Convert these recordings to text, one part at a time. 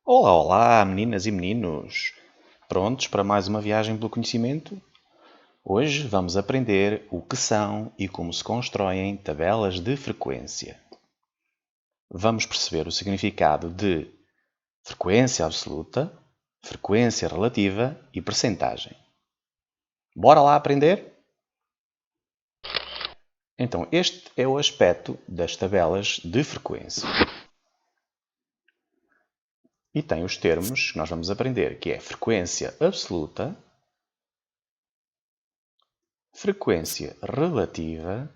Olá, olá, meninas e meninos! Prontos para mais uma viagem pelo conhecimento? Hoje vamos aprender o que são e como se constroem tabelas de frequência. Vamos perceber o significado de frequência absoluta, frequência relativa e percentagem. Bora lá aprender? Então, este é o aspecto das tabelas de frequência. E tem os termos que nós vamos aprender, que é frequência absoluta, frequência relativa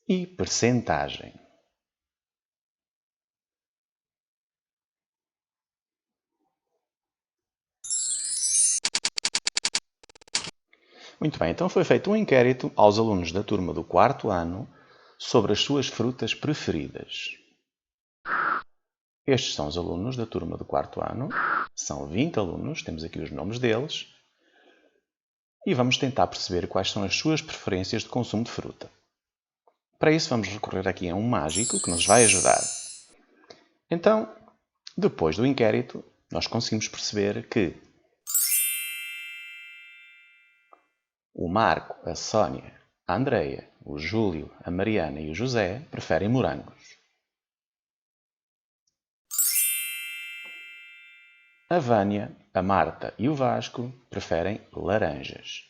e percentagem. Muito bem, então foi feito um inquérito aos alunos da turma do quarto ano sobre as suas frutas preferidas. Estes são os alunos da turma do quarto ano, são 20 alunos, temos aqui os nomes deles, e vamos tentar perceber quais são as suas preferências de consumo de fruta. Para isso vamos recorrer aqui a um mágico que nos vai ajudar. Então, depois do inquérito, nós conseguimos perceber que o Marco, a Sónia, a Andreia, o Júlio, a Mariana e o José preferem morangos. A Vânia, a Marta e o Vasco preferem laranjas.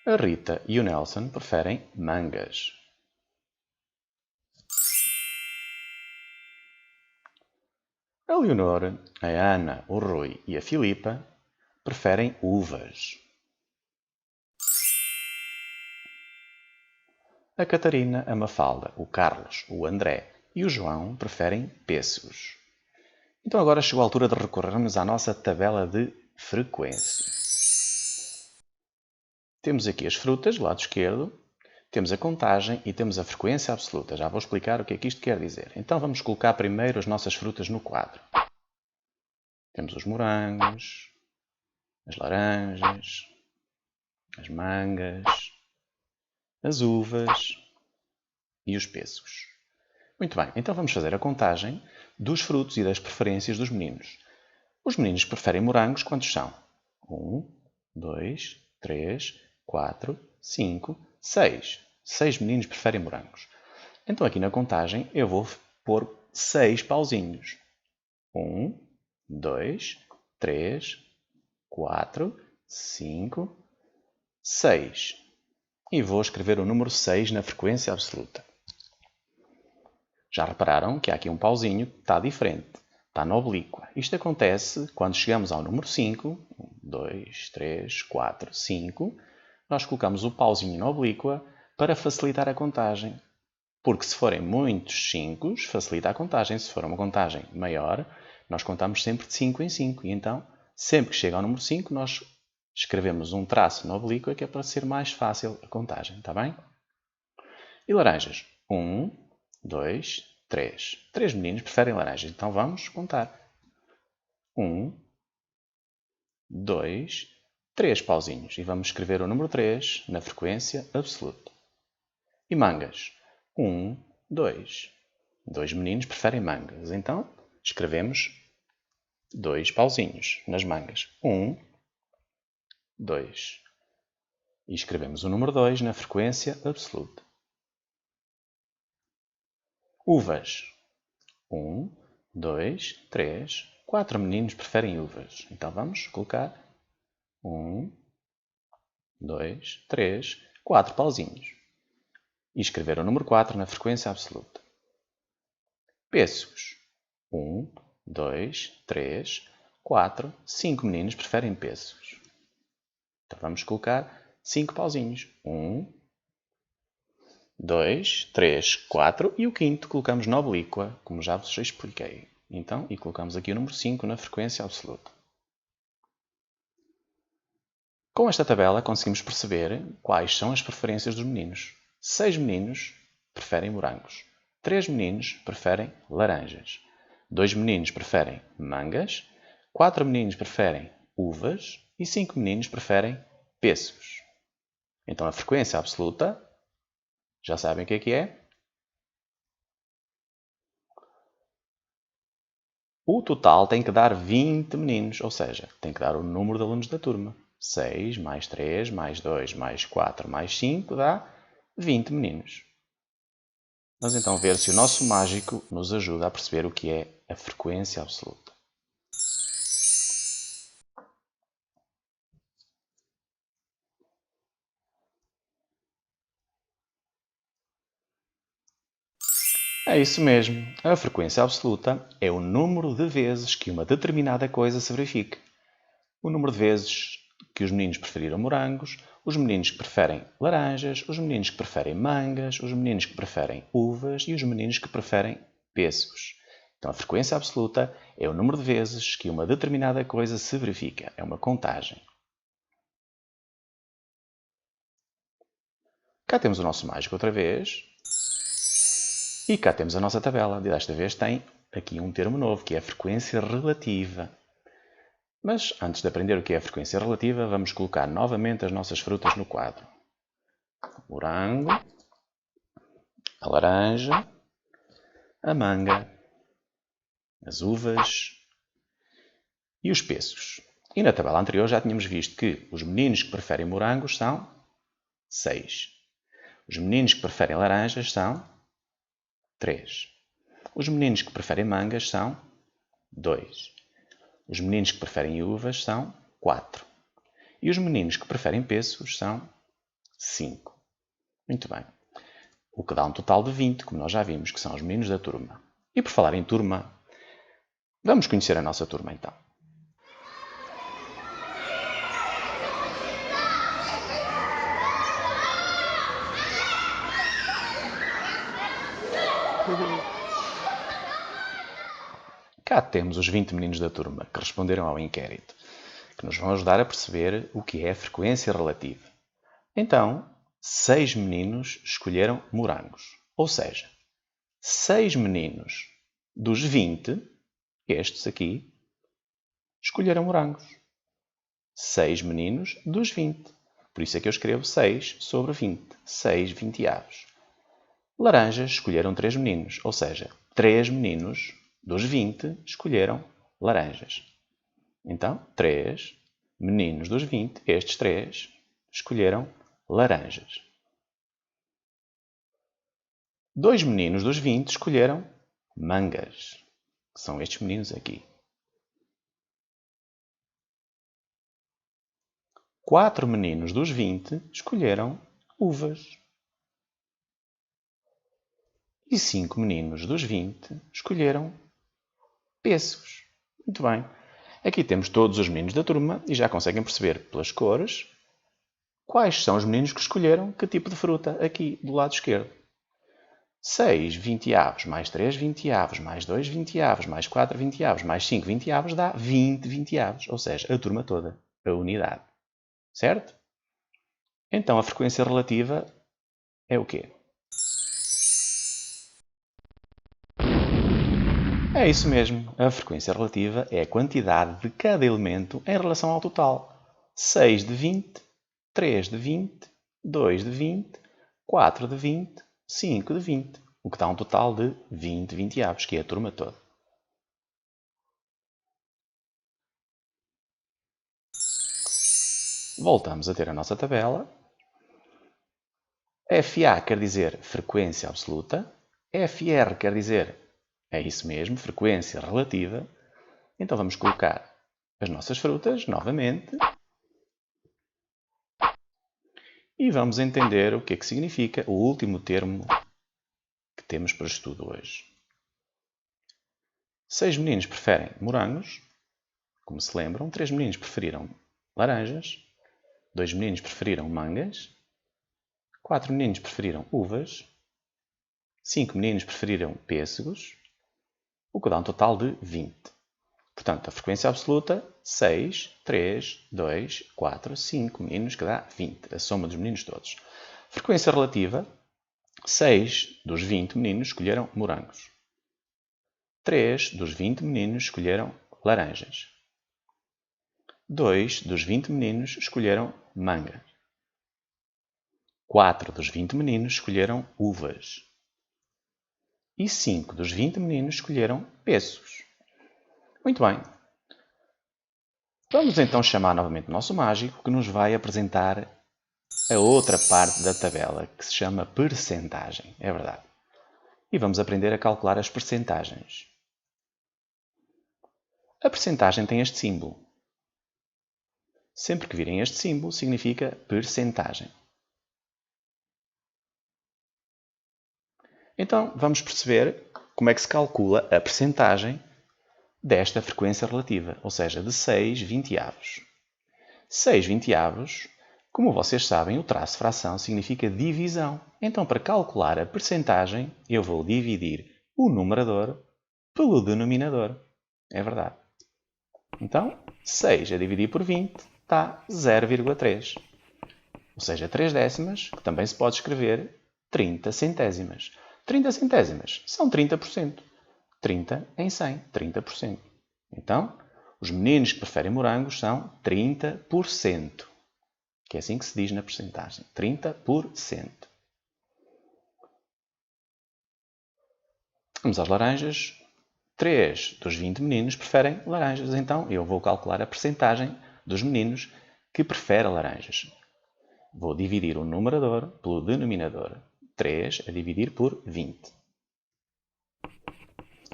A Rita e o Nelson preferem mangas. A Leonor, a Ana, o Rui e a Filipa preferem uvas. A Catarina, a Mafalda, o Carlos, o André e o João preferem pêssegos. Então agora chegou a altura de recorrermos à nossa tabela de frequência. Temos aqui as frutas do lado esquerdo, temos a contagem e temos a frequência absoluta. Já vou explicar o que é que isto quer dizer. Então vamos colocar primeiro as nossas frutas no quadro. Temos os morangos, as laranjas, as mangas, as uvas e os pêssegos. Muito bem, então vamos fazer a contagem dos frutos e das preferências dos meninos. Os meninos que preferem morangos, quantos são? 1, 2, 3, 4, 5, 6. 6 meninos preferem morangos. Então aqui na contagem eu vou pôr 6 pauzinhos. 1, 2, 3, 4, 5, 6. E vou escrever o número 6 na frequência absoluta. Já repararam que há aqui um pauzinho que está diferente, está na oblíqua. Isto acontece quando chegamos ao número 5, 1, 2, 3, 4, 5, nós colocamos o pauzinho na oblíqua para facilitar a contagem. Porque se forem muitos 5, facilita a contagem. Se for uma contagem maior, nós contamos sempre de 5 em 5. E então, sempre que chega ao número 5, nós escrevemos um traço na oblíqua que é para ser mais fácil a contagem, está bem? E laranjas? 1, 2, 3. 3 meninos preferem laranjas, então vamos contar. 1, 2, 3 pauzinhos. E vamos escrever o número 3 na frequência absoluta. E mangas? 1, 2. 2 meninos preferem mangas, então escrevemos 2 pauzinhos nas mangas. 1, 2. E escrevemos o número 2 na frequência absoluta. Uvas. 1, 2, 3, 4 meninos preferem uvas. Então vamos colocar 1, 2, 3, 4 pauzinhos. E escrever o número 4 na frequência absoluta. Pêssegos. 1, 2, 3, 4, 5 meninos preferem pêssegos. Então vamos colocar 5 pauzinhos. 1, 2, 3, 4 e o quinto colocamos na oblíqua, como já vos expliquei. Então, e colocamos aqui o número 5 na frequência absoluta. Com esta tabela conseguimos perceber quais são as preferências dos meninos. 6 meninos preferem morangos. 3 meninos preferem laranjas. 2 meninos preferem mangas. 4 meninos preferem uvas. E 5 meninos preferem pêssegos. Então a frequência absoluta Já sabem o que é? O total tem que dar 20 meninos, ou seja, tem que dar o número de alunos da turma. 6 mais 3 mais 2 mais 4 mais 5 dá 20 meninos. Vamos então ver se o nosso mágico nos ajuda a perceber o que é a frequência absoluta. É isso mesmo. A frequência absoluta é o número de vezes que uma determinada coisa se verifica. O número de vezes que os meninos preferiram morangos, os meninos que preferem laranjas, os meninos que preferem mangas, os meninos que preferem uvas e os meninos que preferem pêssegos. Então, a frequência absoluta é o número de vezes que uma determinada coisa se verifica. É uma contagem. Cá temos o nosso mágico outra vez. E cá temos a nossa tabela. Desta vez tem aqui um termo novo, que é a frequência relativa. Mas, antes de aprender o que é a frequência relativa, vamos colocar novamente as nossas frutas no quadro. O morango, a laranja, a manga, as uvas e os pêssegos. E na tabela anterior já tínhamos visto que os meninos que preferem morangos são 6. Os meninos que preferem laranjas são 3. Os meninos que preferem mangas são 2. Os meninos que preferem uvas são 4. E os meninos que preferem pêssegos são 5. Muito bem. O que dá um total de 20, como nós já vimos, que são os meninos da turma. E por falar em turma, vamos conhecer a nossa turma então. Cá temos os 20 meninos da turma que responderam ao inquérito, que nos vão ajudar a perceber o que é a frequência relativa. Então, 6 meninos escolheram morangos. Ou seja, 6 meninos dos 20, estes aqui, escolheram morangos. 6 meninos dos 20. Por isso é que eu escrevo 6 sobre 20. 6 vinteavos. Laranjas escolheram 3 meninos, ou seja, 3 meninos dos 20 escolheram laranjas. Então, 3 meninos dos 20, estes 3, escolheram laranjas. 2 meninos dos 20 escolheram mangas, que são estes meninos aqui. 4 meninos dos 20 escolheram uvas. E 5 meninos dos 20 escolheram pêssegos. Muito bem. Aqui temos todos os meninos da turma e já conseguem perceber pelas cores quais são os meninos que escolheram que tipo de fruta aqui do lado esquerdo. 6 vinteavos mais 3 vinteavos mais 2 vinteavos mais 4 vinteavos mais 5 vinteavos dá 20 vinteavos, ou seja, a turma toda, a unidade. Certo? Então a frequência relativa é o quê? É isso mesmo. A frequência relativa é a quantidade de cada elemento em relação ao total. 6 de 20, 3 de 20, 2 de 20, 4 de 20, 5 de 20. O que dá um total de 20 vinteavos, que é a turma toda. Voltamos a ter a nossa tabela. FA quer dizer frequência absoluta. FR quer dizer, é isso mesmo, frequência relativa. Então vamos colocar as nossas frutas novamente. E vamos entender o que é que significa o último termo que temos para estudo hoje. 6 meninos preferem morangos, como se lembram. 3 meninos preferiram laranjas. 2 meninos preferiram mangas. 4 meninos preferiram uvas. 5 meninos preferiram pêssegos, o que dá um total de 20. Portanto, a frequência absoluta, 6, 3, 2, 4, 5 meninos, que dá 20, a soma dos meninos todos. Frequência relativa, 6 dos 20 meninos escolheram morangos. 3 dos 20 meninos escolheram laranjas. 2 dos 20 meninos escolheram mangas. 4 dos 20 meninos escolheram uvas. E 5 dos 20 meninos escolheram pêssegos. Muito bem. Vamos então chamar novamente o nosso mágico, que nos vai apresentar a outra parte da tabela, que se chama percentagem. É verdade. E vamos aprender a calcular as percentagens. A percentagem tem este símbolo. Sempre que virem este símbolo, significa percentagem. Então, vamos perceber como é que se calcula a percentagem desta frequência relativa, ou seja, de 6 vinteavos. 6 vinteavos, como vocês sabem, o traço fração significa divisão. Então, para calcular a percentagem, eu vou dividir o numerador pelo denominador. É verdade. Então, 6 a dividir por 20 dá 0,3. Ou seja, 3 décimas, que também se pode escrever 30 centésimas. 30 centésimas são 30%. 30 em 100, 30%. Então, os meninos que preferem morangos são 30%. Que é assim que se diz na percentagem. 30%. Vamos às laranjas. 3 dos 20 meninos preferem laranjas. Então, eu vou calcular a percentagem dos meninos que preferem laranjas. Vou dividir o numerador pelo denominador. 3 a dividir por 20.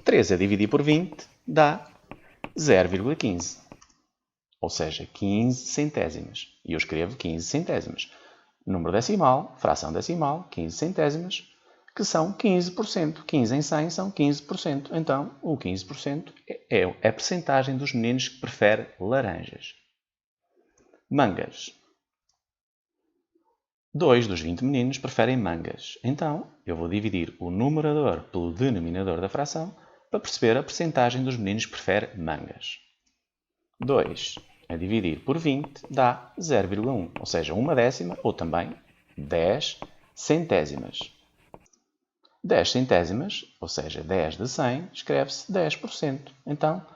3 a dividir por 20 dá 0,15. Ou seja, 15 centésimas. E eu escrevo 15 centésimas. Número decimal, fração decimal, 15 centésimas, que são 15%. 15 em 100 são 15%. Então, o 15% é a percentagem dos meninos que preferem laranjas. Mangas. 2 dos 20 meninos preferem mangas. Então, eu vou dividir o numerador pelo denominador da fração para perceber a percentagem dos meninos que preferem mangas. 2 a dividir por 20 dá 0,1, ou seja, uma décima, ou também 10 centésimas. 10 centésimas, ou seja, 10 de 100, escreve-se 10%. Então,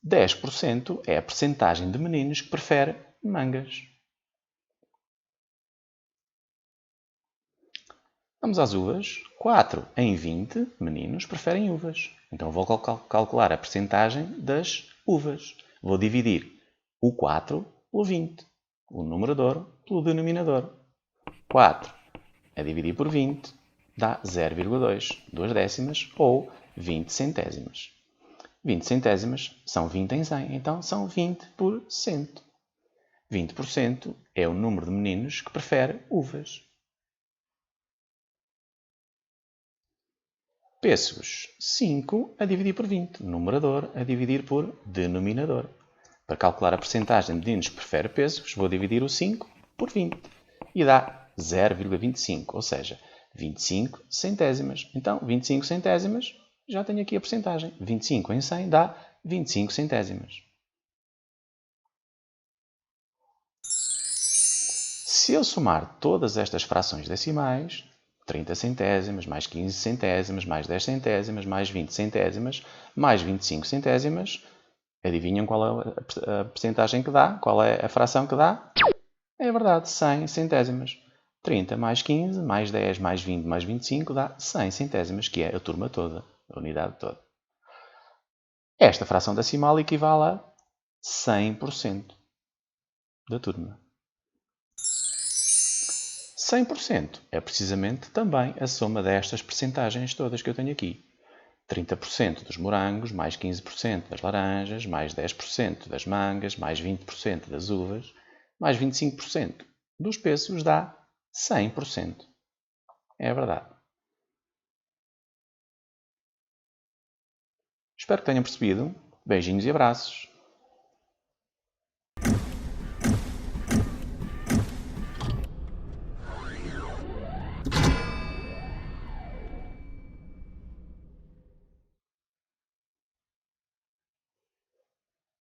10% é a percentagem de meninos que preferem mangas. Vamos às uvas. 4 em 20 meninos preferem uvas. Então vou calcular a percentagem das uvas. Vou dividir o 4 pelo 20, o numerador pelo denominador. 4 a dividir por 20 dá 0,2, 2 décimas ou 20 centésimas. 20 centésimas são 20 em 100, então são 20%. 20% é o número de meninos que prefere uvas. Pêssegos, 5 a dividir por 20, numerador a dividir por denominador. Para calcular a percentagem de meninos que prefere pêssegos, vou dividir o 5 por 20 e dá 0,25, ou seja, 25 centésimas. Então, 25 centésimas, já tenho aqui a percentagem. 25 em 100 dá 25 centésimas. Se eu somar todas estas frações decimais, 30 centésimas, mais 15 centésimas, mais 10 centésimas, mais 20 centésimas, mais 25 centésimas, adivinham qual é a percentagem que dá? Qual é a fração que dá? É verdade, 100 centésimas. 30 mais 15, mais 10, mais 20, mais 25 dá 100 centésimas, que é a turma toda, a unidade toda. Esta fração decimal equivale a 100% da turma. 100% é precisamente também a soma destas percentagens todas que eu tenho aqui. 30% dos morangos, mais 15% das laranjas, mais 10% das mangas, mais 20% das uvas, mais 25% dos pêssegos dá 100%. É verdade. Espero que tenham percebido. Beijinhos e abraços.